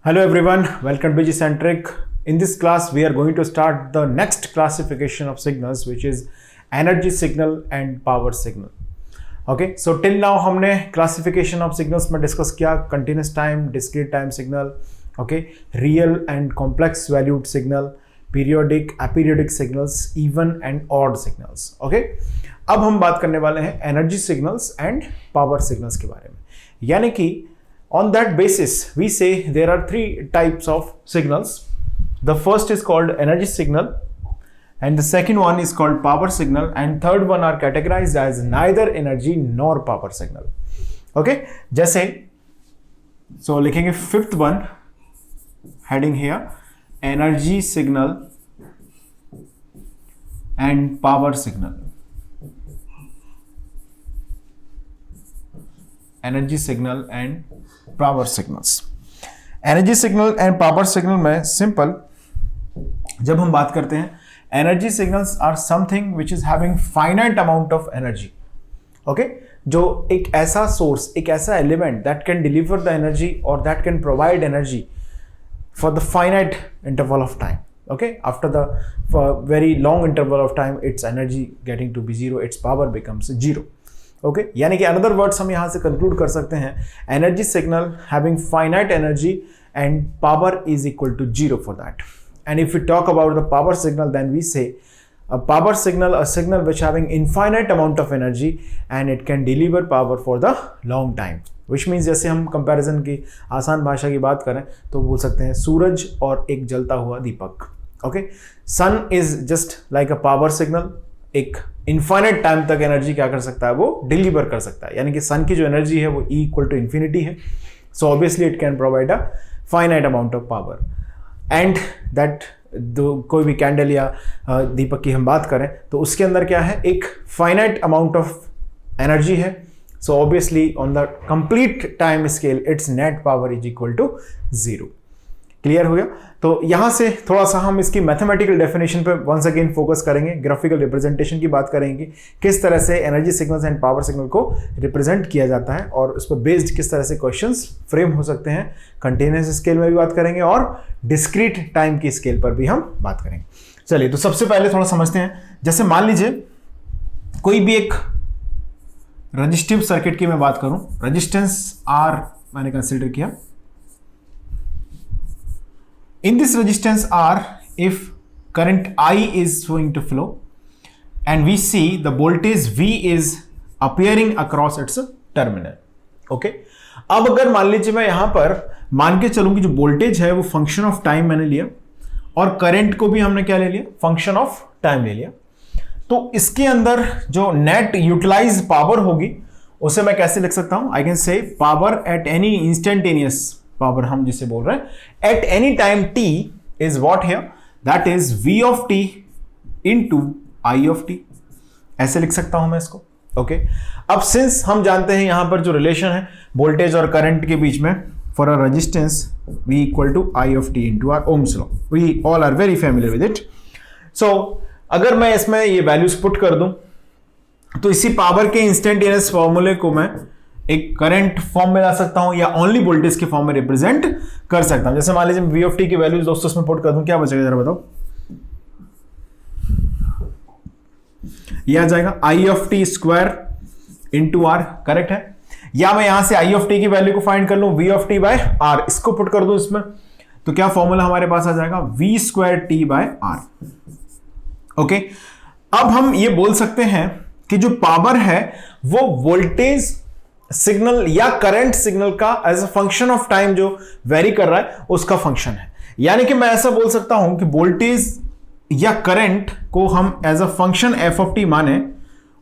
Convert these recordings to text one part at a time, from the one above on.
Hello everyone, welcome to G-Centric. In this class, we are going to start the next classification of signals, which is energy signal and power signal. Okay, so till now हमने classification of signals में discuss किया continuous time, discrete time signal, okay, real and complex valued signal, periodic, aperiodic signals, even and odd signals. Okay, अब हम बात करने वाले हैं energy signals and power signals के बारे में. यानी कि on that basis, we say there are three types of signals. The first is called energy signal, and the second one is called power signal, and third one are categorized as neither energy nor power signal. Okay, जैसे so लिखेंगे fifth one heading here, energy signal and power signal. Energy signal and power signals. Energy signal and power signal में simple जब हम बात करते हैं, energy signals are something which is having finite amount of energy. Okay, जो एक ऐसा source, एक ऐसा element that can deliver the energy और that can provide energy for the finite interval of time. Okay, after the very long interval of time, its energy getting to be zero, its power becomes zero. Okay, यानी कि another words हम यहाँ से conclude कर सकते हैं, energy signal having finite energy and power is equal to zero for that. And if you talk about the power signal, then we say a power signal, a signal which having infinite amount of energy and it can deliver power for the long time, which means जैसे हम comparison की आसान भाषा की बात करें तो बोल सकते हैं सूरज और एक जलता हुआ दीपक. Okay, sun is just like a power signal, एक इनफाइनाइट टाइम तक एनर्जी क्या कर सकता है, वो डिलीवर कर सकता है. यानी कि सन की जो एनर्जी है वो E इक्वल टू इन्फिनिटी है. So obviously it can provide a finite amount of power. And that कोई भी कैंडल या दीपक की हम बात करें तो उसके अंदर क्या है, एक फाइनाइट अमाउंट ऑफ एनर्जी है. So obviously on the complete time scale it's net power is equal to zero. Clear हो गया? तो यहां से थोड़ा सा हम इसकी मैथमेटिकल डेफिनेशन पे वंस अगेन फोकस करेंगे, ग्राफिकल रिप्रेजेंटेशन की बात करेंगे, किस तरह से energy signals and power signal को रिप्रेजेंट किया जाता है और उस पर बेस्ड किस तरह से क्वेश्चंस फ्रेम हो सकते हैं. कंटिन्यूअस स्केल में भी बात करेंगे और डिस्क्रीट टाइम की स्केल पर भी हम बात करेंगे. चलिए, तो सबसे पहले थोड़ा समझते हैं. जैसे मान लीजिए कोई भी एक रजिस्टिव सर्किट की मैं बात करूं, रेजिस्टेंस R मैंने कंसिडर किया. In this resistance R, if current I is going to flow and we see the voltage V is appearing across its terminal. Okay? अब अगर मान लीजिए मैं यहां पर मान के चलूं कि जो वोल्टेज है वो फंक्शन ऑफ टाइम मैंने लिया और करंट को भी हमने क्या ले लिया, फंक्शन ऑफ टाइम ले लिया, तो इसके अंदर जो नेट यूटिलाइज पावर होगी उसे मैं कैसे लिख सकता हूं? आई कैन से power at any instantaneous power हम जिसे बोल रहे हैं at any time t is what here, that is v of t into i of t. ऐसे लिख सकता हूं मैं इसको. ओके, अब सिंस हम जानते हैं यहां पर जो रिलेशन है वोल्टेज और करंट के बीच में, for a resistance v equal to i of t into R ohm's law, we all are very familiar with it. So अगर मैं इसमें ये वैल्यूज पुट कर दूं तो इसी पावर के इंस्टेंटेनियस फॉर्मूले को मैं एक करंट फॉर्म में ला सकता हूं या ओनली वोल्टेज के फॉर्म में रिप्रेजेंट कर सकता हूं. जैसे मान लीजिए v ऑफ t की वैल्यूज दोस्तों इसमें पुट कर दूं, क्या बचेगा जरा बताओ? ये आ जाएगा i of t square into r, correct है? या मैं यहां से i ऑफ t की वैल्यू को फाइंड कर लूं v of t by r, इसको पुट कर दूं इसमें, तो क्या फॉर्मूला हमारे पास आ जाएगा, v square t by r. Okay, अब हम ये बोल सकते हैं कि जो पावर है वो वोल्टेज सिग्नल या करंट सिग्नल का as a function of time जो वेरी कर रहा है उसका फंक्शन है. यानी कि मैं ऐसा बोल सकता हूं कि वोल्टेज या करंट को हम as a function f of t माने.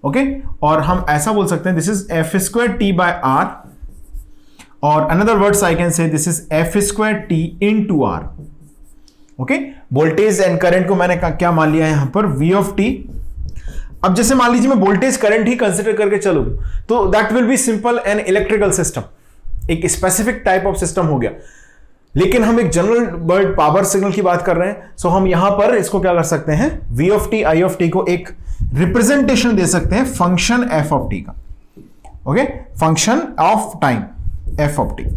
ओके, और हम ऐसा बोल सकते हैं this is f square t by r, और another words I can say this is f square t into r. Okay, voltage and current को मैंने क्या मान लिया यहां पर, v ऑफ t. अब जैसे मान लीजिए मैं वोल्टेज करंट ही कंसीडर करके चलूं तो that will be simple an electrical system, एक स्पेसिफिक टाइप ऑफ सिस्टम हो गया. लेकिन हम एक जनरल वर्ड पावर सिग्नल की बात कर रहे हैं, सो हम यहां पर इसको क्या कर सकते हैं, v of t i of t को एक रिप्रेजेंटेशन दे सकते हैं फंक्शन f ऑफ t का. Okay, function of time f of t.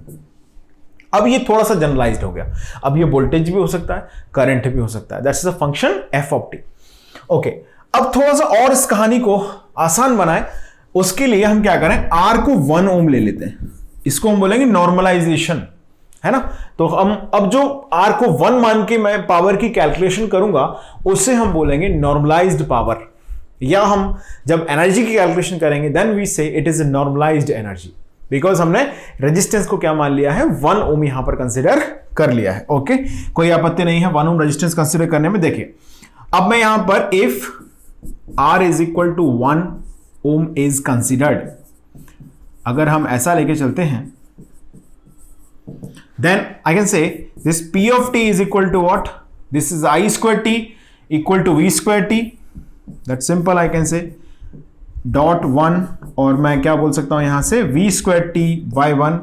अब ये थोड़ा सा जनरलाइज्ड हो गया, अब ये वोल्टेज भी हो सकता है, करंट भी हो सकता है, that's the function F of T. Okay, अब थोड़ा सा और इस कहानी को आसान बनाए, उसके लिए हम क्या करें, आर को 1 ओम ले लेते हैं, इसको हम बोलेंगे नॉर्मलाइजेशन, है ना। तो हम अब जो आर को 1 मान के मैं पावर की कैलकुलेशन करूंगा उसे हम बोलेंगे नॉर्मलाइज्ड पावर, या हम जब एनर्जी की कैलकुलेशन करेंगे then we say it is normalized energy, because हमने रेजिस्टेंस को क्या मान लिया है, 1 ओम यहां पर कंसिडर कर लिया है। ओके, कोई आपत्ति नहीं है 1 ओम रेजिस्टेंस कंसिडर करने में। देखिए अब मैं यहां पर if R is equal to 1 ohm is considered, अगर हम ऐसा लेके चलते हैं then I can say this P of t is equal to what? This is I square t equal to V square t. That's simple, I can say dot 1, और मैं क्या बोल सकता हूं यहां से V square t by 1,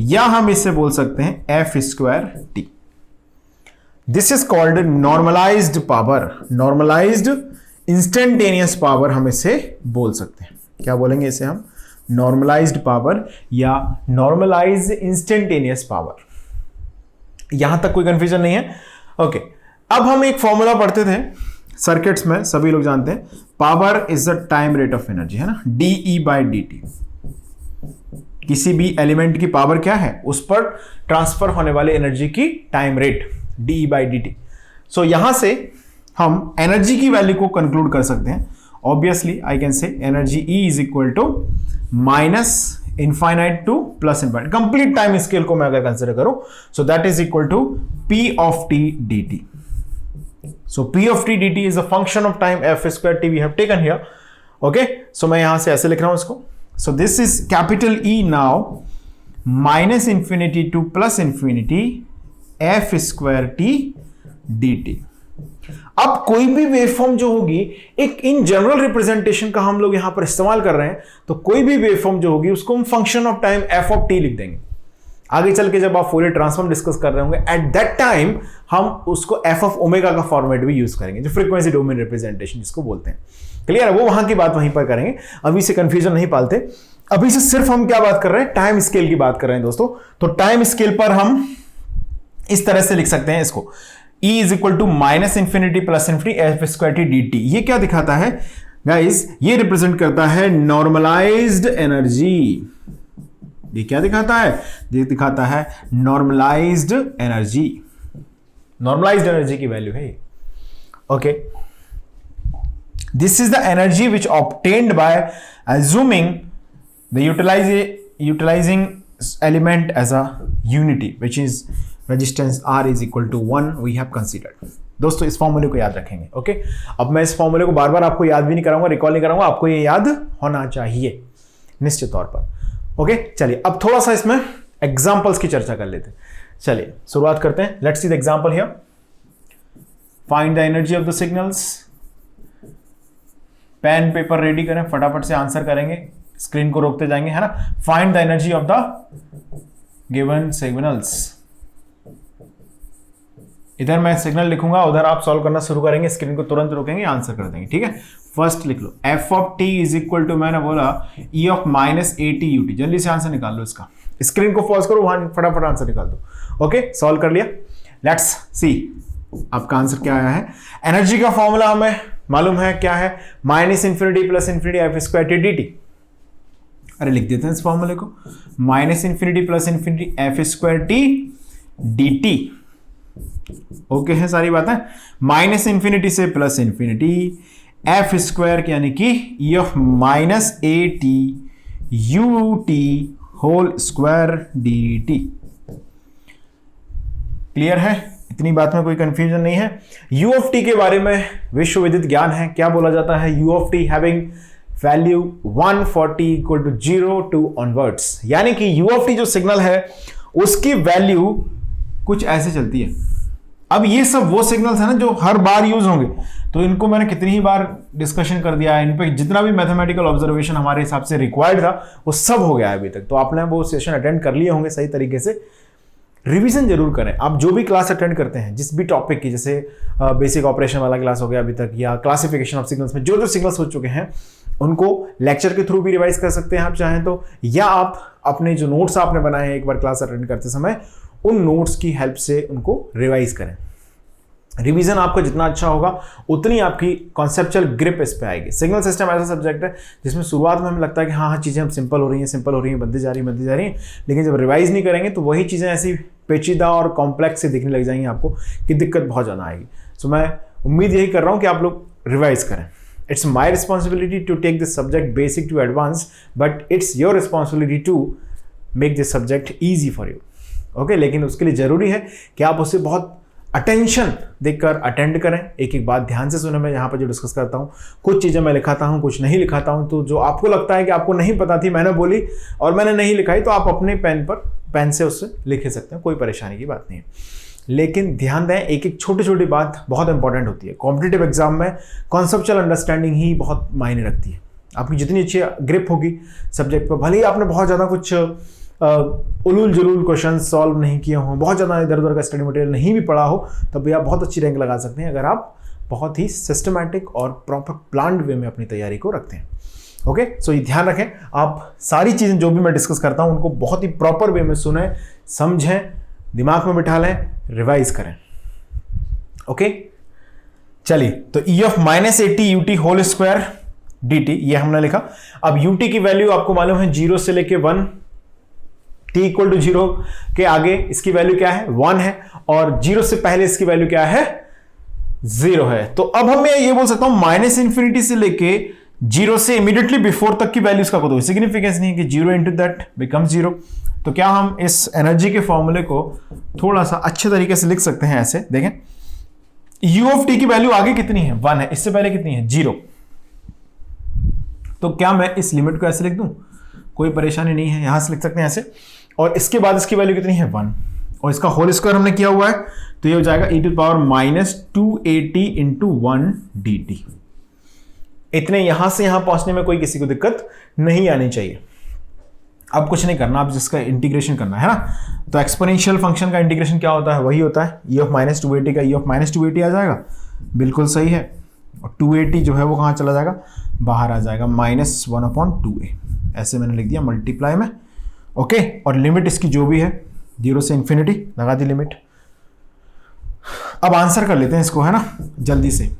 या हम इससे बोल सकते हैं F square t. This is called normalized power, normalized instantaneous power हम इसे बोल सकते हैं। क्या बोलेंगे इसे हम, नॉर्मलाइज्ड पावर या नॉर्मलाइज्ड इंस्टेंटेनियस पावर। यहां तक कोई कंफ्यूजन नहीं है। ओके, अब हम एक फॉर्मूला पढ़ते थे सर्किट्स में, सभी लोग जानते हैं, power is the time rate of energy, है ना, डीई बाई डी टी। किसी भी एलिमेंट की पावर क्या है, उस पर ट्रांसफर होने वाले एनर्जी की time rate, D E by D T. So यहां से हम एनर्जी की वैल्यू को कंक्लूड कर सकते हैं। Obviously I can say energy E is equal to minus infinite to plus infinite, complete time scale को मैं अगर कंसिडर करूं, so that is equal to P of T D T. So P of T D T is a function of time F square T we have taken here. Okay, so मैं यहां से ऐसे लिख रहा हूं इसको। So this is capital E now minus infinity two plus infinity F square T D T. अब कोई भी वेवफॉर्म जो होगी, एक इन जनरल रिप्रेजेंटेशन का हम लोग यहां पर इस्तेमाल कर रहे हैं, तो कोई भी वेवफॉर्म जो होगी उसको हम function of time F of T लिख देंगे। आगे चल के जब आप फोरियर ट्रांसफॉर्म डिस्कस कर रहे होंगे, एट दैट टाइम हम उसको एफ ऑफ ओमेगा का फॉर्मेट भी यूज करेंगे, जो फ्रीक्वेंसी डोमेन रिप्रेजेंटेशन जिसको बोलते हैं। क्लियर है, वो वहां की बात वहीं पर करेंगे, अभी से कंफ्यूजन नहीं पालते। अभी से सिर्फ हम क्या बात कर रहे हैं, टाइम स्केल की बात कर रहे हैं दोस्तों। तो टाइम स्केल पर हम इस तरह से लिख सकते हैं इसको, E is equal to minus infinity plus infinity F square T D T. ये क्या दिखाता है गाइस, ये रिप्रेजेंट करता है नॉर्मलाइज्ड एनर्जी। ये क्या दिखाता है, ये दिखाता है नॉर्मलाइज्ड एनर्जी, नॉर्मलाइज्ड एनर्जी की वैल्यू है ये। Okay, this is the energy which obtained by assuming the utilizing element as a unity which is resistance R is equal to 1 we have considered. दोस्तों इस फॉर्मूले को याद रखेंगे। ओके, अब मैं इस फॉर्मूले को बार बार आपको याद भी नहीं कराऊंगा, रिकॉल नहीं कराऊंगा, आपको ये याद होना चाहिए निश्चित तौर पर। ओके, चलिए अब थोड़ा सा इसमें एग्जांपल्स की चर्चा कर लेते हैं। चलिए शुरुआत करते हैं, let's see the example here. Find the energy of the signals. Pen paper ready करें, फटाफट से आंसर करेंगे, स्क्रीन को रोकते जाएंगे, है ना। Find the energy of the given signals. इधर मैं सिग्नल लिखूंगा, उधर आप सॉल्व करना शुरू करेंगे, स्क्रीन को तुरंत रोकेंगे, आंसर कर देंगे, ठीक है। फर्स्ट लिख लो, F of T is equal to, मैंने बोला E of minus A T U T. जल्दी से आंसर निकाल लो इसका, स्क्रीन को पॉज करो, वहां फटाफट आंसर निकाल दो। ओके, सॉल्व कर लिया, लेट्स सी आपका आंसर क्या आया है। एनर्जी का फॉर्मूला हमें मालूम है क्या है, minus infinity plus infinity F square T D t. अरे लिख देते हैं इस फॉर्मूले को, minus infinity plus infinity F square T D t. Okay है सारी बातें, माइनस इंफिनिटी से प्लस इंफिनिटी एफ स्क्वायर यानी कि e of minus A T U t whole square d t. Clear है, इतनी बात में कोई कंफ्यूजन नहीं है। यू ऑफ टी के बारे में विश्व विदित ज्ञान है, क्या बोला जाता है, u of t having value 140 equal to 0 to onwards, यानी कि यू ऑफ टी जो सिग्नल है उसकी वैल्यू कुछ ऐसे चलती है। अब ये सब वो सिग्नल्स है ना जो हर बार यूज होंगे, तो इनको मैंने कितनी ही बार डिस्कशन कर दिया है, इन पे जितना भी मैथमेटिकल ऑब्जर्वेशन हमारे हिसाब से रिक्वायर्ड था वो सब हो गया है अभी तक। तो आपने वो सेशन अटेंड कर लिए होंगे सही तरीके से, रिवीजन जरूर करें। आप जो भी क्लास अटेंड करते हैं जिस भी टॉपिक की, जैसे बेसिक ऑपरेशन वाला क्लास हो गया अभी तक, या क्लासिफिकेशन ऑफ सिग्नल्स में जो जो सिग्नल्स हो चुके हैं उनको लेक्चर के थ्रू भी रिवाइज कर सकते हैं आप चाहें तो, या आप अपने जो नोट्स आपने बनाए हैं एक बार क्लास अटेंड करते समय उन नोट्स की हेल्प से उनको रिवाइज करें। रिवीजन आपका जितना अच्छा होगा उतनी आपकी कॉन्सेप्चुअल ग्रिप इस पे आएगी। सिग्नल सिस्टम ऐसा सब्जेक्ट है जिसमें शुरुआत में हमें लगता है कि हाँ चीज़ें अब सिंपल हो रही हैं, बनती जा रही हैं, लेकिन जब रिवाइज नहीं करेंगे तो वही चीज़ें ऐसी पेचीदा और कॉम्प्लेक्स से दिखने लग जाएंगी आपको कि दिक्कत बहुत ज़्यादा आएगी। सो मैं उम्मीद यही कर रहा हूँ कि आप लोग रिवाइज करें। It's my responsibility to take this subject basic to advanced, but it's your responsibility to make this subject easy for you. Okay? लेकिन उसके लिए ज़रूरी है कि आप उसे बहुत अटेंशन देकर अटेंड करें, एक एक बात ध्यान से सुने। मैं यहाँ पर जो डिस्कस करता हूँ, कुछ चीज़ें मैं लिखाता हूँ, कुछ नहीं लिखाता हूँ, तो जो आपको लगता है कि आपको नहीं पता थी, मैंने बोली और मैंने नहीं लिखाई, तो आप अपने पेन से उससे लिख सकते हैं, कोई परेशानी की बात नहीं है। लेकिन ध्यान दें, एक एक छोटी छोटी बात बहुत इंपॉर्टेंट होती है। कॉम्पिटिटिव एग्जाम में कॉन्सेप्चुअल अंडरस्टैंडिंग ही बहुत मायने रखती है। आपकी जितनी अच्छी ग्रिप होगी सब्जेक्ट पर, भले ही आपने बहुत ज़्यादा कुछ उलूल जुलूल क्वेश्चन सॉल्व नहीं किए हों, बहुत ज़्यादा इधर उधर का स्टडी मटेरियल नहीं भी पढ़ा हो, तब भी आप बहुत अच्छी रैंक लगा सकते हैं अगर आप बहुत ही सिस्टमैटिक और प्रॉपर प्लान्ड वे में अपनी तैयारी को रखते हैं। ओके, सो ये ध्यान रखें, आप सारी चीज़ें जो भी मैं डिस्कस करता हूँ उनको बहुत ही प्रॉपर वे में सुने, समझें, दिमाग में बिठा लें, रिवाइज करें। ओके, चलिए, तो e of -80 ut whole square dt ये हमने लिखा। अब ut की वैल्यू आपको मालूम है 0 से लेके 1, t इक्वल टू 0 के आगे इसकी वैल्यू क्या है, 1 है, और 0 से पहले इसकी वैल्यू क्या है, 0 है। तो अब हम ये बोल सकता हूं -∞ से लेके 0 से इमीडिएटली बिफोर तक की वैल्यूज का कोई सिग्निफिकेंस नहीं है कि 0 इंटू दैट बिकम 0। तो क्या हम इस एनर्जी के फॉर्मूले को थोड़ा सा अच्छे तरीके से लिख सकते हैं ऐसे, देखें, u ऑफ t की वैल्यू आगे कितनी है, 1 है, इससे पहले कितनी है, 0। तो क्या मैं इस लिमिट को ऐसे लिख दूं, कोई परेशानी नहीं है, यहां से लिख सकते हैं ऐसे, और इसके बाद इसकी वैल्यू कितनी है, 1, और इसका होल स्क्वायर हमने किया हुआ है, तो ये हो जाएगा e⁻² इंटू 1 dt। इतने यहां से यहां पहुंचने में कोई किसी को दिक्कत नहीं आनी चाहिए। अब कुछ नहीं करना, अब जिसका इंटीग्रेशन करना है ना, तो एक्सपोनेंशियल फंक्शन का इंटीग्रेशन क्या होता है, वही होता है e ऑफ -280 का e ऑफ -280 आ जाएगा, बिल्कुल सही है, और 280 जो है वो कहाँ चला जाएगा, बाहर आ जाएगा, -1/2a, ऐसे मैंने लिख दिया मल्टीप्लाई में। ओके, और लिमिट इसकी जो भी है 0 से इन्फिनिटी लगा दी लिमिट। अब आंसर कर लेते हैं इसको, है ना, जल्दी से।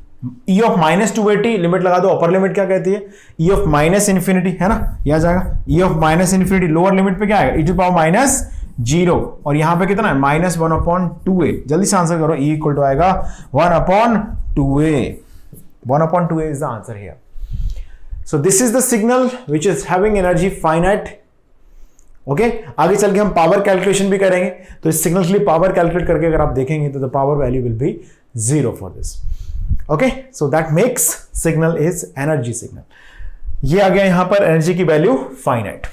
e ऑफ -280 लिमिट लगा दो, अपर लिमिट क्या कहती है, e ऑफ -∞, है ना, यह आ जाएगा e ऑफ -∞, लोअर लिमिट पे क्या आएगा, e⁻0, और यहां पे कितना है, -1/2a। जल्दी से आंसर करो, e इक्वल टू आएगा 1/2a। 1/2a is the answer here. So this is the signal which is having energy finite. Okay, आगे चल के हम पावर कैलकुलेशन भी करेंगे, तो इस सिग्नल के लिए पावर कैलकुलेट करके अगर आप देखेंगे तो the power value will be 0 for this. Okay, so that makes signal is energy signal. ये आ गया यहां पर एनर्जी की वैल्यू फाइनाइट।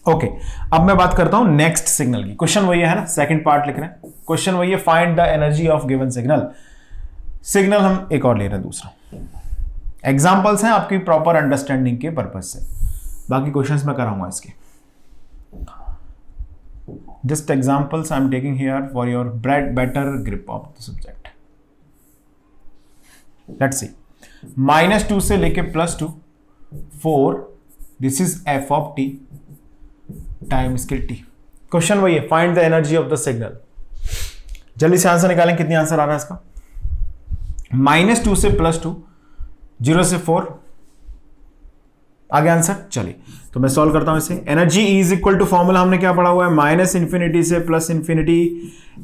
ओके, अब मैं बात करता हूं नेक्स्ट सिग्नल की। क्वेश्चन वही है ना, सेकंड पार्ट लिख रहे हैं, क्वेश्चन वही है, find the energy of given signal. Signal हम एक और ले रहे हैं, दूसरा। एग्जांपल्स हैं आपकी प्रॉपर अंडरस्टैंडिंग के पर्पज से, बाकी क्वेश्चंस मैं कराऊंगा इसके। Just examples I am taking here for your better grip of the subject. Let's see, -2 से लेके +2, 4, this is f of t time scale t। Question वही है, find the energy of the signal. जल्दी से answer निकालें, कितनी answer आ रहा है इसका, -2 से +2, 0 से 4, आगे आंसर। चलिए, तो मैं सॉल्व करता हूं इसे। Energy E is equal to, formula हमने क्या पढ़ा हुआ है, -∞ से +∞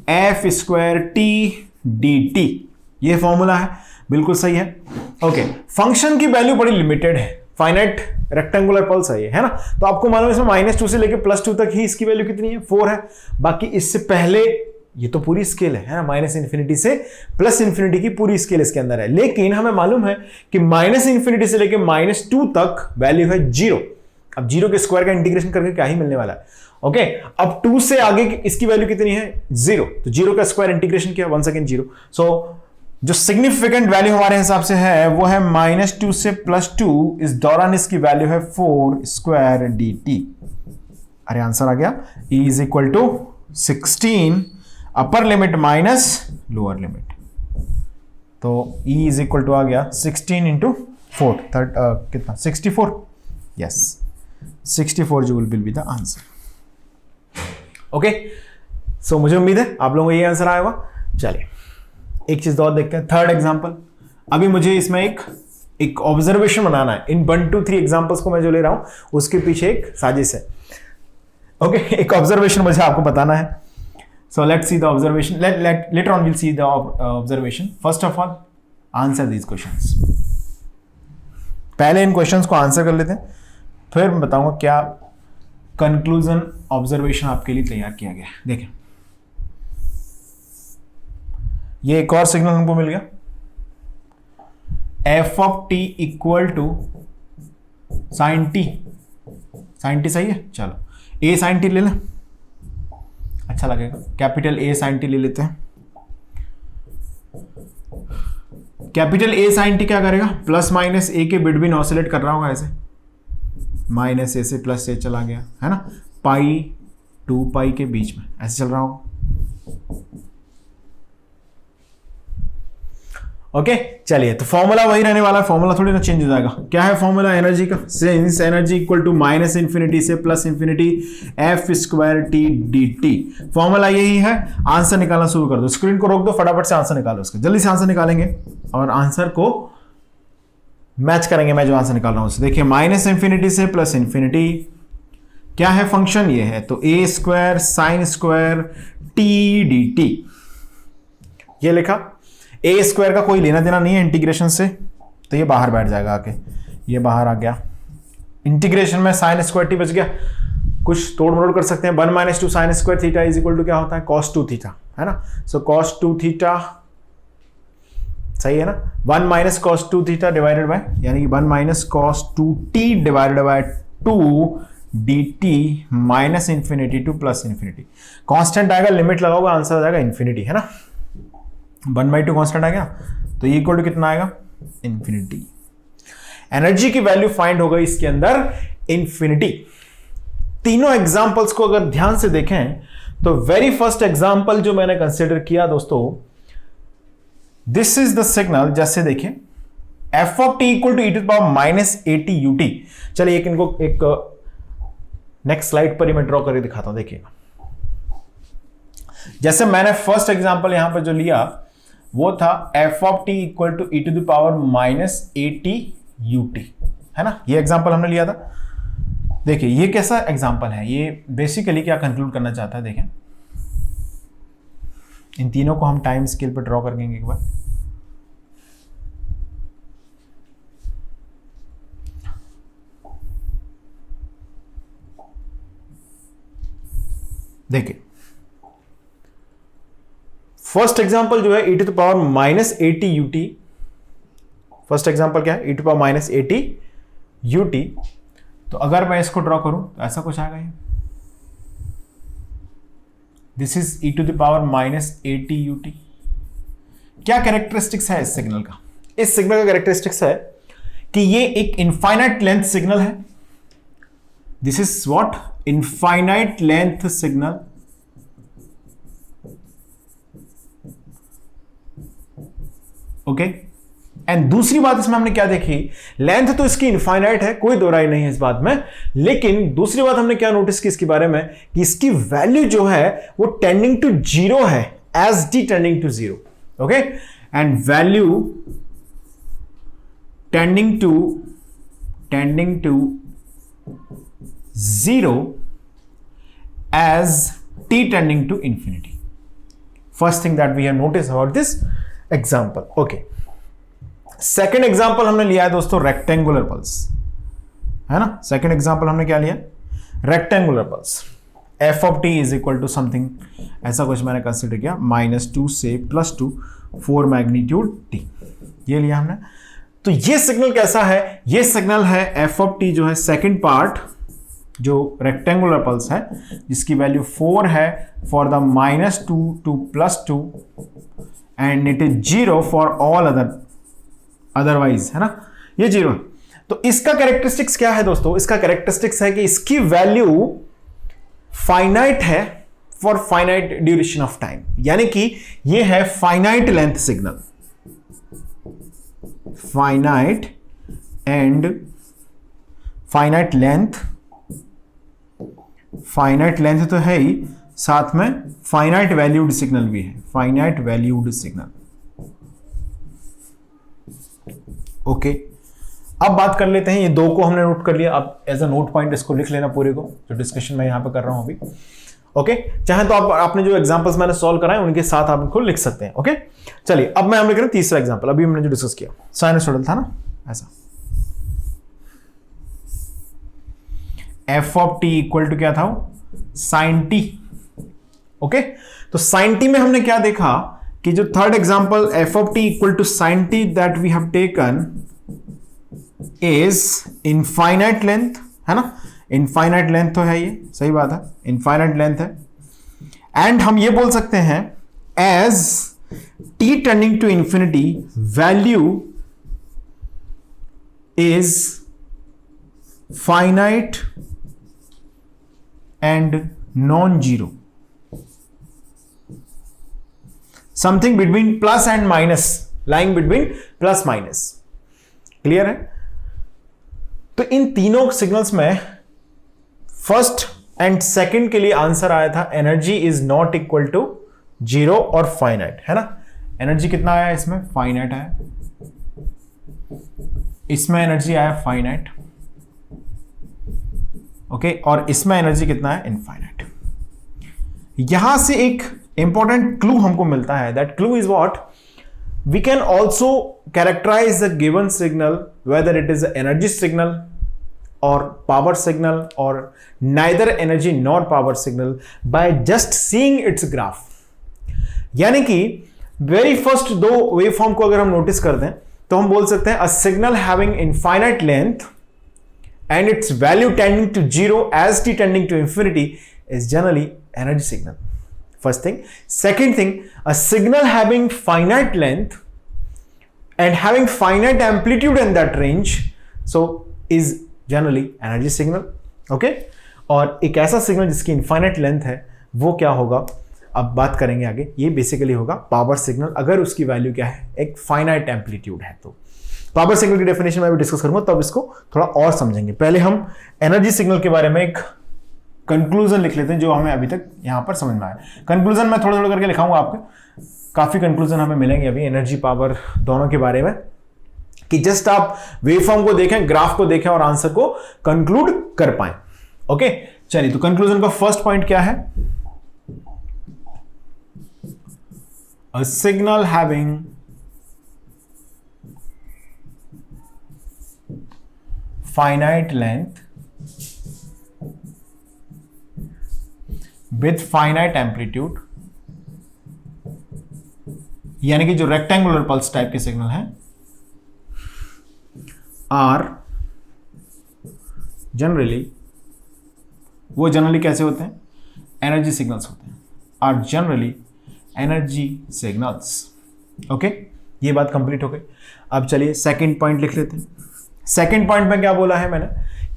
f² t dt, ये फॉर्मूला है, बिल्कुल सही है। ओके, फंक्शन की वैल्यू बड़ी लिमिटेड है, फाइनाइट रेक्टेंगुलर पल्स है ये, है ना, तो आपको मालूम है इसमें -2 से लेके +2 तक ही इसकी वैल्यू कितनी है, 4 है। बाकी इससे पहले ये तो पूरी स्केल है ना, -∞ से +∞ की पूरी स्केल इसके अंदर है, लेकिन हमें मालूम है कि -∞ से लेके -2 तक वैल्यू है 0। अब 0 के स्क्वायर का इंटीग्रेशन करके क्या ही मिलने वाला है। ओके, अब 2 से आगे इसकी वैल्यू कितनी है, 0, तो 0 का स्क्वायर इंटीग्रेशन किया, 1 सेकेंड 0। सो जो सिग्निफिकेंट वैल्यू हमारे हिसाब से है वो है -2 से +2, इस दौरान इसकी वैल्यू है 4² dt। अरे आंसर आ गया, E is equal to 16 upper limit minus lower limit, तो E इज इक्वल टू आ गया 16 इंटू 4, कितना 64, yes 64 joule will be the answer. Okay, so मुझे उम्मीद है आप लोगों को ये आंसर आया होगा। चलिए एक चीज और देखते हैं, थर्ड एग्जांपल। अभी मुझे इसमें एक ऑब्जर्वेशन बनाना है। इन 1 2 3 एग्जांपल्स को मैं जो ले रहा हूं उसके पीछे एक साजिश है। ओके, एक ऑब्जर्वेशन मुझे आपको बताना है। So let's see the observation, later on will see the observation. First of all answer these questions. पहले इन क्वेश्चंस को आंसर कर लेते हैं, फिर मैं बताऊंगा क्या कंक्लूजन ऑब्जर्वेशन आपके लिए तैयार किया गया है। देखें, ये एक और सिग्नल हमको मिल गया, f of t equal to sine t. Sine t सही है, चलो ए साइन टी ले लें, अच्छा लगेगा। कैपिटल ए साइन टी ले लेते हैं। कैपिटल ए साइन टी क्या करेगा, प्लस माइनस ए के बिटवीन ऑसिलेट कर रहा होगा ऐसे, माइनस ए से प्लस ए चला गया है ना, पाई 2 पाई के बीच में ऐसे चल रहा होगा। ओके चलिए, तो फॉर्मूला वही रहने वाला है, फॉर्मूला थोड़ी ना चेंज हो जाएगा। क्या है फॉर्मूला एनर्जी का, since energy equal to minus infinity से plus infinity F square T D T. Formula यही है। आंसर निकालना शुरू कर दो, स्क्रीन को रोक दो, फटाफट से आंसर निकालो उसका, जल्दी से आंसर निकालेंगे और आंसर को मैच करेंगे। मैं जो आंसर निकाल रहा हूं उसे देखिए, माइनस इंफिनिटी से प्लस इंफिनिटी, क्या है फंक्शन, ये है तो A square sine square T D T, ये लिखा। ए स्क्वायर का कोई लेना देना नहीं है इंटीग्रेशन से, तो ये बाहर बैठ जाएगा आके, ये बाहर आ गया। इंटीग्रेशन में साइन स्क्वायर टी बच गया, कुछ तोड़ मरोड़ कर सकते हैं। 1 minus 2 sine square theta is equal to क्या होता है, cos 2 थीटा, है ना। सो cos 2 थीटा सही है ना, 1 minus cos 2 theta divided by, यानी कि 1 minus cos 2 T divided by 2 dt minus infinity two plus infinity. Constant आएगा, लिमिट लगाओगे आंसर आ जाएगा इंफिनिटी, है ना। 1/2 कांस्टेंट आ गया, तो ये इक्वल टू कितना आएगा, इंफिनिटी। एनर्जी की वैल्यू फाइंड हो गई इसके अंदर इंफिनिटी। तीनों एग्जांपल्स को अगर ध्यान से देखें तो वेरी फर्स्ट एग्जांपल जो मैंने कंसीडर किया दोस्तों, दिस इज द सिग्नल। जैसे देखिए f of t equal to e to the power minus A T U t. चलिए इनको एक नेक्स्ट स्लाइड पर ही मैं ड्रॉ करके दिखाता हूं। देखिए जैसे मैंने फर्स्ट एग्जांपल यहां पर जो लिया वो था f of t equal to e to the power minus A T U t, है ना। ये एग्जांपल हमने लिया था। देखिए ये कैसा एग्जांपल है, ये बेसिकली क्या कंक्लूड करना चाहता है, देखें इन तीनों को हम टाइम स्केल पर ड्रॉ करेंगे एक बार। देखिए फर्स्ट एग्जांपल जो है e to the power minus A T U t. First example क्या है, e to power minus A T U t. तो अगर मैं इसको ड्रॉ करूं तो ऐसा कुछ आएगा, ये this is e to the power minus A T U t. क्या कैरेक्टरिस्टिक्स है इस सिग्नल का, इस सिग्नल का कैरेक्टरिस्टिक्स है कि ये एक इनफाइनाइट लेंथ सिग्नल है। This is what, infinite length signal. Okay and दूसरी बात इसमें हमने क्या देखी, लेंथ तो इसकी इनफाइनाइट है, कोई दो राय नहीं है इस बात में, लेकिन दूसरी बात हमने क्या नोटिस की इसके बारे में कि इसकी वैल्यू जो है वो टेंडिंग टू जीरो है, as d tending to zero. Okay and value tending to zero as t tending to infinity. First thing that we have noticed about this example. Okay. Second example हमने लिया है दोस्तों rectangular pulse, है ना। Second example हमने क्या लिया, rectangular pulse. f of t is equal to something, ऐसा कुछ मैंने कंसिडर किया, -2 से +2 4 मैग्नीट्यूड t, ये लिया हमने। तो ये सिग्नल कैसा है, ये सिग्नल है f of t जो है सेकेंड पार्ट, जो रेक्टेंगुलर पल्स है जिसकी वैल्यू 4 है for the -2 to +2 and it is 0 for all otherwise, है ना, ये 0। तो इसका कैरेक्टरिस्टिक्स क्या है दोस्तों, इसका कैरेक्टरिस्टिक्स है कि इसकी वैल्यू फाइनाइट है for finite duration of time, यानी कि ये है finite length signal, finite and finite length तो है ही, साथ में फाइनाइट वैल्यूड सिग्नल भी है, फाइनाइट वैल्यूड सिग्नल। ओके, अब बात कर लेते हैं, ये दो को हमने नोट कर लिया, अब एज अ नोट पॉइंट इसको लिख लेना पूरे को, जो डिस्कशन मैं यहां पे कर रहा हूं अभी। ओके, चाहे तो आप आपने जो एग्जांपल्स मैंने सॉल्व कराए उनके साथ आप इनको लिख सकते हैं। ओके, चलिए अब मैं हम लिख रहे हैं तीसरा एग्जांपल, अभी हमने जो डिस्कस किया साइनसॉइडल था ना, ऐसा f of t equal to क्या था, साइन टी। ओके, तो साइन टी में हमने क्या देखा कि जो third example f of t equal to sine t that we have taken is infinite length, है ना, इनफाइनाइट लेंथ तो है, ये सही बात है, इनफाइनाइट लेंथ है। एंड हम ये बोल सकते हैं as t tending to infinity value is finite and non zero, something between plus and minus, lying between plus minus. Clear है? तो इन तीनों सिग्नल्स में फर्स्ट एंड सेकंड के लिए आंसर आया था energy is not equal to zero और finite, है ना। एनर्जी कितना आया इसमें, फाइनाइट आया, इसमें एनर्जी आया फाइनाइट। ओके, और इसमें एनर्जी कितना है, इनफाइनाइट। यहां से एक इंपॉर्टेंट क्लू हमको मिलता है, that clue is what, we can also characterize the given signal whether it is an energy signal or power signal or neither energy nor power signal by just seeing its graph। यानी कि very first दो waveform को अगर हम notice कर दें तो हम बोल सकते हैं a signal having infinite length and its value tending to zero as t tending to infinity is generally energy signal। First thing. Second thing, a signal having finite length and having finite amplitude in that range, so is generally energy signal। Okay? और एक ऐसा signal जिसकी infinite length है वो क्या होगा, अब बात करेंगे आगे, ये बेसिकली होगा पावर सिग्नल, अगर उसकी वैल्यू क्या है, एक फाइनाइट एम्पलीट्यूड है। तो पावर सिग्नल की डेफिनेशन में भी डिस्कस करूंगा, तब इसको थोड़ा और समझेंगे। पहले हम एनर्जी सिग्नल के बारे में एक कंक्लूजन लिख लेते हैं जो हमें अभी तक यहां पर समझ में आया। कंक्लूजन मैं थोड़ा थोड़ा करके लिखाऊंगा आपको, काफी कंक्लूजन हमें मिलेंगे अभी एनर्जी पावर दोनों के बारे में, कि जस्ट आप वेवफॉर्म को देखें, ग्राफ को देखें और आंसर को कंक्लूड कर पाए। ओके, चलिए, तो कंक्लूजन का फर्स्ट पॉइंट क्या है, a signal having finite length with finite amplitude, यानी कि जो रेक्टेंगुलर पल्स टाइप के सिग्नल हैं आर जनरली, वो जनरली कैसे होते हैं, एनर्जी सिग्नल्स होते हैं, are generally energy signals. Okay, ये बात कंप्लीट हो गई। अब चलिए सेकंड पॉइंट लिख लेते हैं। सेकंड पॉइंट में क्या बोला है मैंने,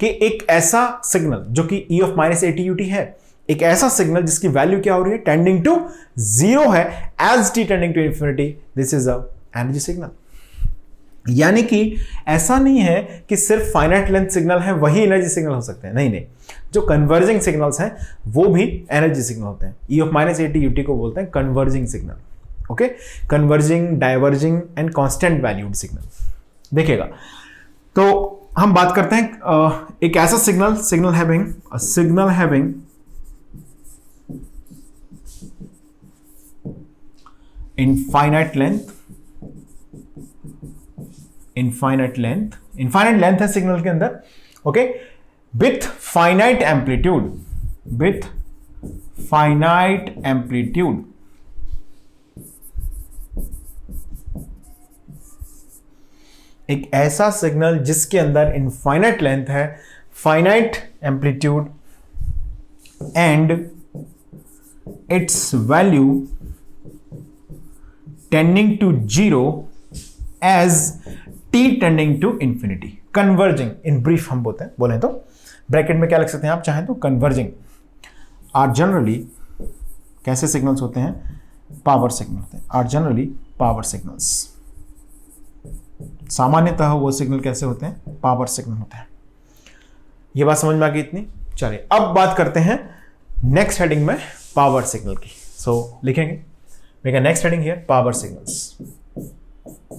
कि एक ऐसा सिग्नल जो कि e ऑफ माइनस ATUT है, एक ऐसा सिग्नल जिसकी वैल्यू क्या हो रही है, टेंडिंग टू जीरो है, as t tending to infinity, this is a energy signal. यानी कि ऐसा नहीं है कि सिर्फ फाइनाइट लेंथ सिग्नल है वही एनर्जी सिग्नल हो सकते हैं, नहीं नहीं, जो कन्वर्जिंग सिग्नल्स हैं वो भी एनर्जी सिग्नल होते हैं। ई ऑफ माइनस ATUT को बोलते हैं converging signal. Okay, converging, diverging and constant valued signal. देखिएगा, तो हम बात करते हैं एक ऐसा सिग्नल हैविंग इनफाइनाइट लेंथ है सिग्नल के अंदर। ओके, विथ फाइनाइट एम्पलीट्यूड, एक ऐसा सिग्नल जिसके अंदर इनफाइनाइट लेंथ है, finite amplitude and its value tending to zero as t tending to infinity, converging in brief हम बोले तो ब्रैकेट में क्या लिख सकते हैं आप चाहें तो, कन्वर्जिंग आर जनरली कैसे सिग्नल्स होते हैं, पावर सिग्नल होते हैं, आर जनरली पावर सिग्नल्स। सामान्यतः वो सिग्नल कैसे होते हैं, पावर सिग्नल होते हैं। ये बात समझ में आ गई इतनी। चलिए अब बात करते हैं नेक्स्ट हेडिंग में पावर सिग्नल की. सो लिखेंगे, make a next heading here, power signals.